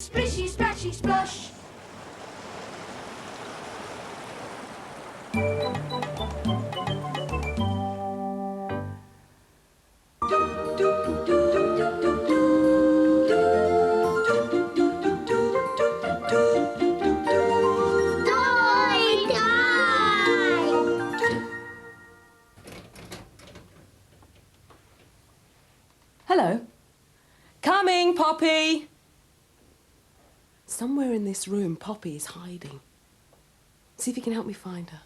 Splishy, splashy, splosh. Hello. Coming, Poppy! Somewhere in this room, Poppy is hiding. See if you can help me find her.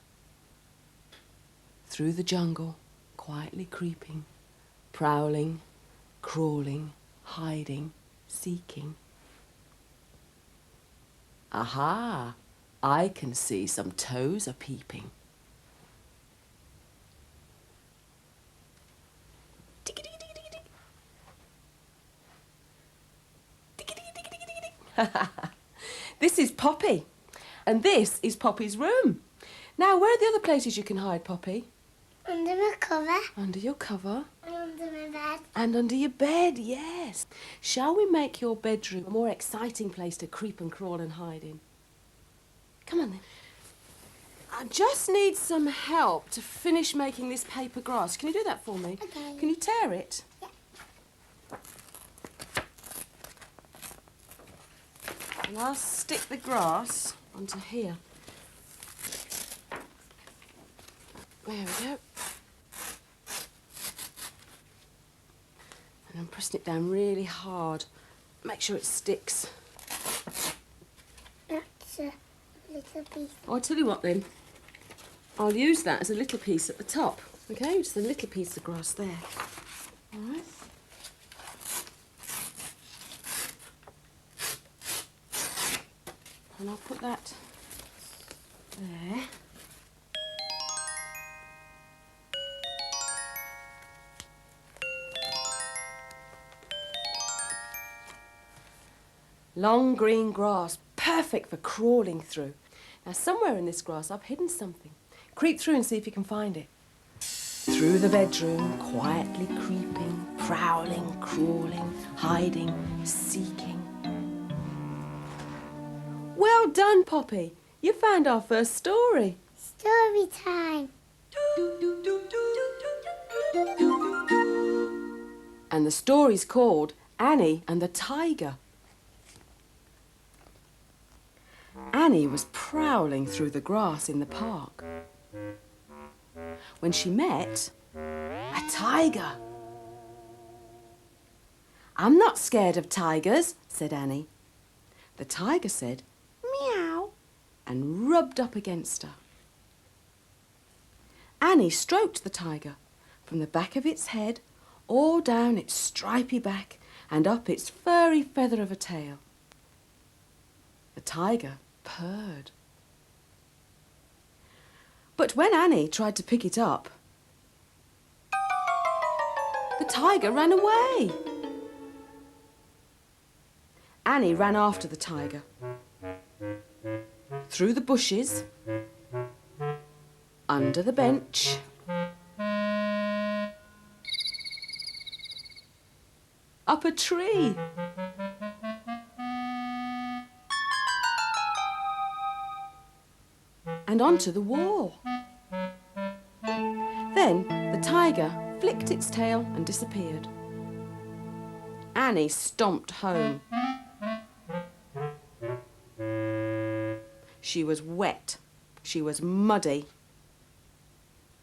Through the jungle, quietly creeping, prowling, crawling, hiding, seeking. Aha! I can see some toes are peeping. This is Poppy, and this is Poppy's room. Now, where are the other places you can hide, Poppy? Under my cover. Under your cover. And under my bed. And under your bed, yes. Shall we make your bedroom a more exciting place to creep and crawl and hide in? Come on then. I just need some help to finish making this paper grass. Can you do that for me? Okay. Can you tear it? Yeah. And I'll stick the grass onto here. There we go. And I'm pressing it down really hard. Make sure it sticks. That's a little piece. Oh, I'll tell you what then. I'll use that as a little piece at the top. Okay, just a little piece of grass there. All right. And I'll put that there. Long green grass, perfect for crawling through. Now, somewhere in this grass, I've hidden something. Creep through and see if you can find it. Through the bedroom, quietly creeping, prowling, crawling, hiding, seeking. Well done, Poppy. You found our first story. Story time. And the story's called Annie and the Tiger. Annie was prowling through the grass in the park when she met a tiger. "I'm not scared of tigers," said Annie. The tiger said, "Meow," and rubbed up against her. Annie stroked the tiger from the back of its head, all down its stripy back and up its furry feather of a tail. The tiger purred. But when Annie tried to pick it up, the tiger ran away. Annie ran after the tiger, through the bushes, under the bench, up a tree, and onto the wall. Then the tiger flicked its tail and disappeared. Annie stomped home. She was wet. She was muddy.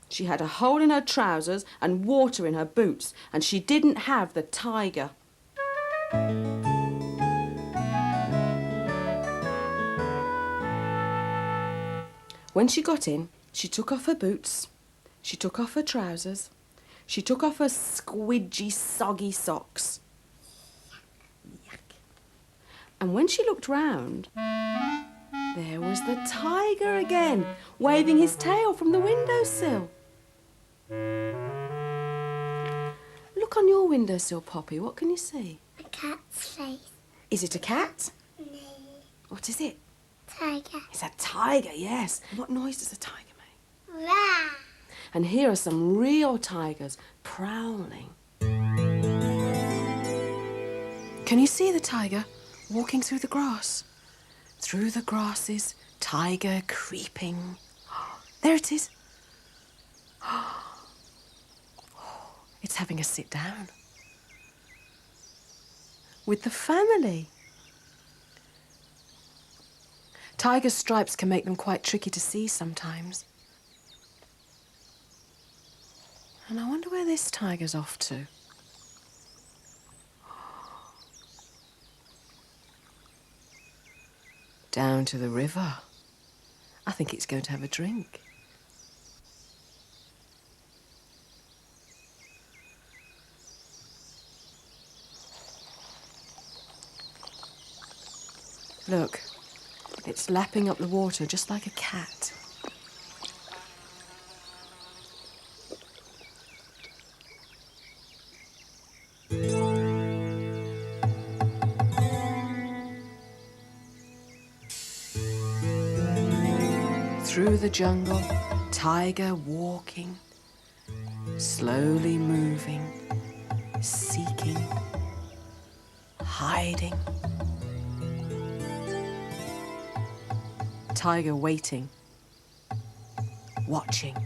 She had a hole in her trousers and water in her boots, and she didn't have the tiger. When she got in, she took off her boots, she took off her trousers, she took off her squidgy, soggy socks. Yuck. And when she looked round, there was the tiger again, waving his tail from the windowsill. Look on your windowsill, Poppy. What can you see? A cat's face. Is it a cat? No. What is it? Tiger. It's a tiger, yes. What noise does a tiger make? Rah. And here are some real tigers prowling. Can you see the tiger? walking through the grass. Through the grasses, tiger creeping. There it is. It's having a sit down with the family. Tiger stripes can make them quite tricky to see sometimes. And I wonder where this tiger's off to. Down to the river. I think it's going to have a drink. Look, it's lapping up the water just like a cat. Through the jungle, tiger walking, slowly moving, seeking, hiding. Tiger waiting, watching,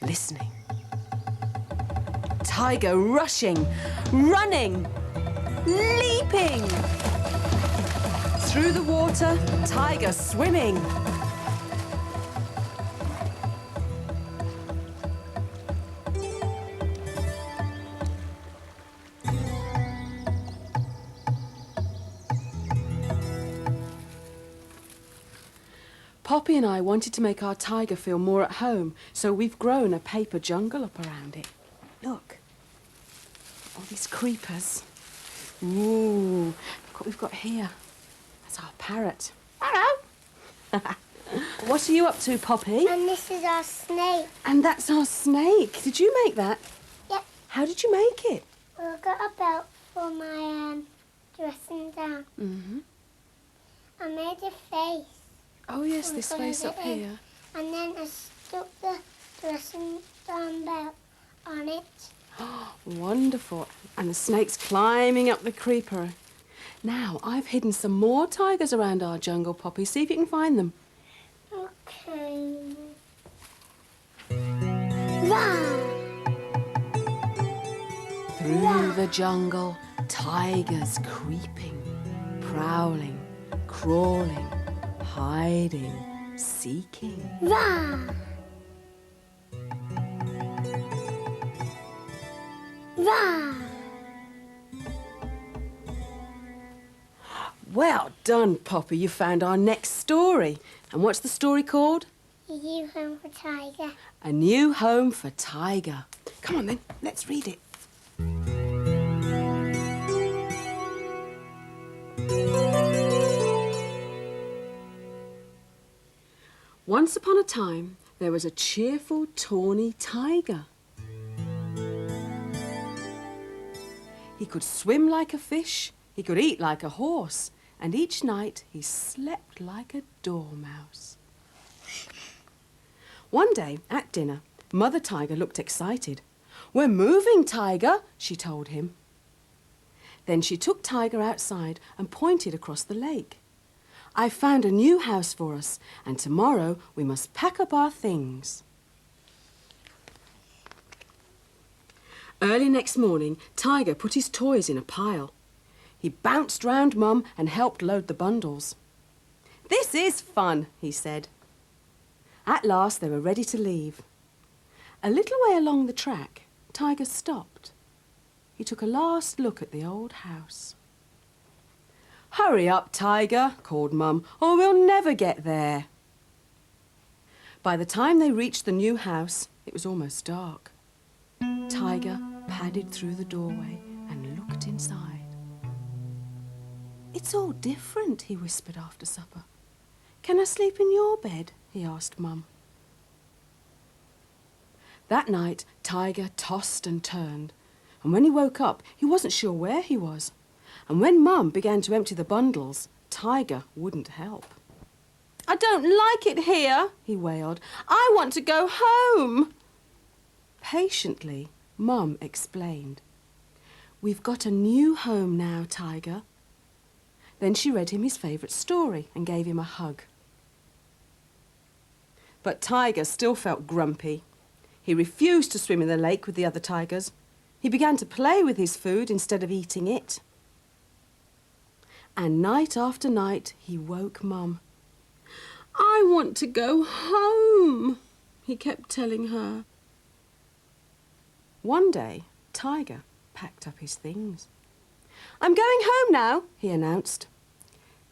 listening. Tiger rushing, running, leaping. Through the water, tiger swimming. Poppy and I wanted to make our tiger feel more at home, so we've grown a paper jungle up around it. Look, all these creepers. Ooh, look what we've got here. That's our parrot. Hello. What are you up to, Poppy? And this is our snake. And that's our snake. Did you make that? Yep. How did you make it? Well, I got a belt for my dressing down. Mm-hmm. I made a face. Oh, yes, and this folded face it up in. here. And then I stuck the dressing down belt on it. Wonderful. And the snake's climbing up the creeper. Now, I've hidden some more tigers around our jungle, Poppy. See if you can find them. Okay. Run! Through the jungle, tigers creeping, prowling, crawling, hiding, seeking. Run! Run! Well done, Poppy. You found our next story. And what's the story called? A new home for tiger. A New Home for Tiger. Come on then, let's read it. Once upon a time, there was a cheerful, tawny tiger. He could swim like a fish, he could eat like a horse, and each night he slept like a dormouse. One day, at dinner, Mother Tiger looked excited. "We're moving, Tiger," she told him. Then she took Tiger outside and pointed across the lake. "I've found a new house for us, and tomorrow we must pack up our things." Early next morning, Tiger put his toys in a pile. He bounced round Mum and helped load the bundles. "This is fun," he said. At last they were ready to leave. A little way along the track, Tiger stopped. He took a last look at the old house. "Hurry up, Tiger," called Mum, "or we'll never get there." By the time they reached the new house, it was almost dark. Tiger padded through the doorway and looked inside. "It's all different," he whispered after supper. "Can I sleep in your bed?" he asked Mum. That night, Tiger tossed and turned, and when he woke up, he wasn't sure where he was. And when Mum began to empty the bundles, Tiger wouldn't help. "I don't like it here," he wailed. "I want to go home." Patiently, Mum explained. "We've got a new home now, Tiger." Then she read him his favourite story and gave him a hug. But Tiger still felt grumpy. He refused to swim in the lake with the other tigers. He began to play with his food instead of eating it. And night after night he woke Mum. "I want to go home," he kept telling her. One day, Tiger packed up his things. "I'm going home now," he announced.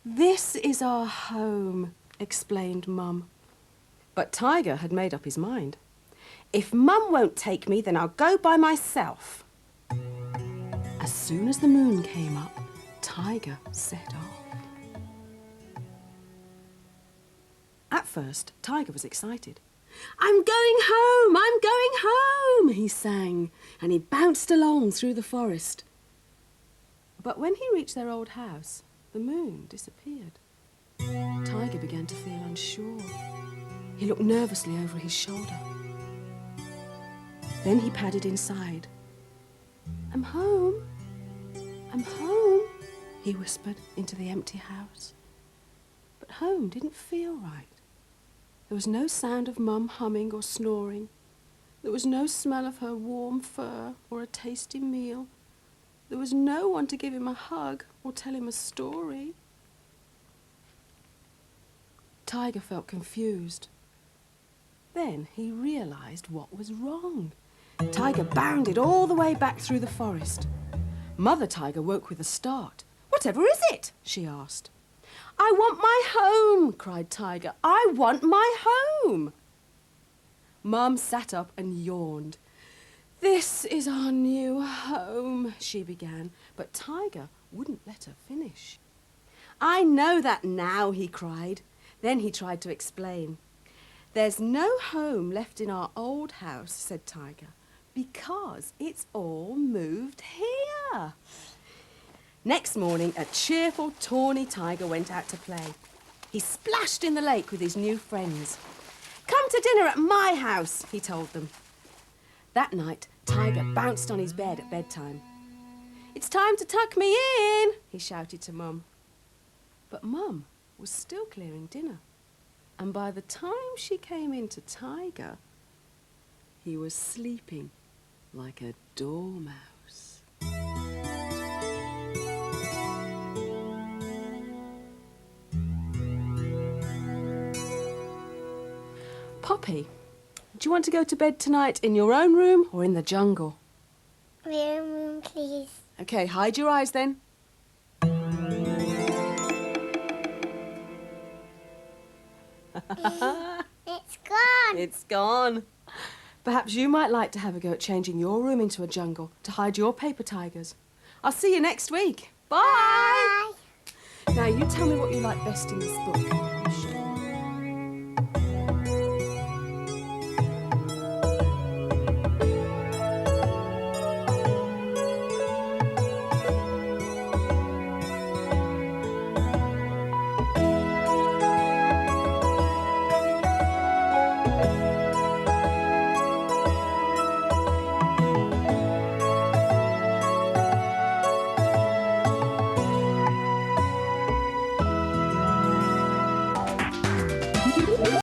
"This is our home," explained Mum. But Tiger had made up his mind. "If Mum won't take me, then I'll go by myself." As soon as the moon came up, Tiger set off. At first, Tiger was excited. "I'm going home! I'm going home!" he sang, and he bounced along through the forest. But when he reached their old house, the moon disappeared. Tiger began to feel unsure. He looked nervously over his shoulder. Then he padded inside. "I'm home. I'm home," he whispered into the empty house. But home didn't feel right. There was no sound of Mum humming or snoring. There was no smell of her warm fur or a tasty meal. There was no one to give him a hug or tell him a story. Tiger felt confused. Then he realised what was wrong. Tiger bounded all the way back through the forest. Mother Tiger woke with a start. "Whatever is it?" she asked. "I want my home," cried Tiger. "I want my home." Mum sat up and yawned. "This is our new home," she began, but Tiger wouldn't let her finish. "I know that now," he cried. Then he tried to explain. "There's no home left in our old house," said Tiger, "because it's all moved here." Next morning, a cheerful, tawny tiger went out to play. He splashed in the lake with his new friends. "Come to dinner at my house," he told them. That night, Tiger bounced on his bed at bedtime. "It's time to tuck me in," he shouted to Mum. But Mum was still clearing dinner, and by the time she came in to Tiger, he was sleeping like a dormouse. Poppy, do you want to go to bed tonight in your own room or in the jungle? My own room, please. Okay, hide your eyes then. It's gone. It's gone. Perhaps you might like to have a go at changing your room into a jungle to hide your paper tigers. I'll see you next week. Bye! Bye. Now you tell me what you like best in this book.